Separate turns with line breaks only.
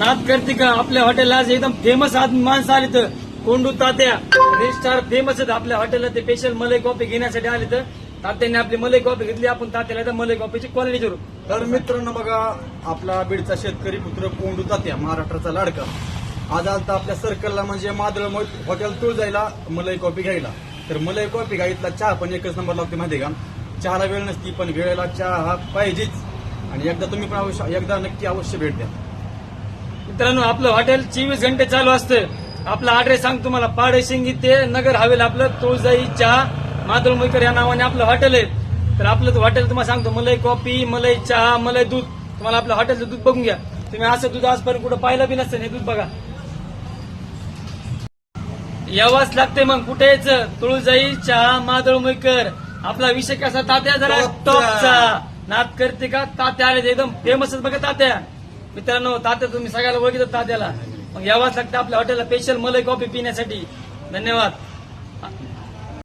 नाद करते का आपल्या हॉटेलला आज एकदम फेमस माणसं आली तर कोंडू तात्या स्टार फेमस आहेत आपल्या हॉटेलला. ते स्पेशल मलाई कॉफी घेण्यासाठी आले तर तात्याने आपली मलाई कॉफी घेतली. आपण तात्याला तर मलाई कॉफीची क्वालिटी करू.
तर मित्रांनो बघा, आपला बीडचा शेतकरी पुत्र कोंडू तात्या, महाराष्ट्राचा लाडका, आज आलता आपल्या सर्कलला म्हणजे मादळ हॉटेल तुळजाईला मलाई कॉफी घ्यायला. तर मलाई कॉफी घ्यायला चहा पण एकच नंबर लागते माहिती का. चहाला वेळ नसती पण वेळेला चहा हा पाहिजेच. आणि एकदा तुम्ही पण एकदा नक्की अवश्य भेट द्या.
मित्रांनो आपलं हॉटेल 24 घंटे चालू असतं. आपला ऍड्रेस सांग तुम्हाला, पाडेशिंगी ते नगर हवेल आपलं तुळजाई चहा माधुर मुईकर या नावाने आपलं हॉटेल आहे. तर आपलं हॉटेल तुम्हाला सांगतो, मलाई कॉफी, मलाई चहा, मलाई दूध. तुम्हाला आपलं हॉटेलचं दूध बघून घ्या. तुम्ही असं दूध आजपर्यंत कुठं पाहिलं बी नसतं. हे दूध बघा, यावंच लागते. मग कुठे यायचं? तुळजाई चहा माधुर मुईकर. आपला विषय कसा तात्या जरा टॉपचा नाद करते का तात्या आले एकदम फेमसच बघा तात्या. मित्रांनो तात्या तुम्ही सगळ्याला ओळखीत तात्याला. मग यावंच लागतं आपल्या हॉटेलला स्पेशल मलाई कॉफी पिण्यासाठी. धन्यवाद.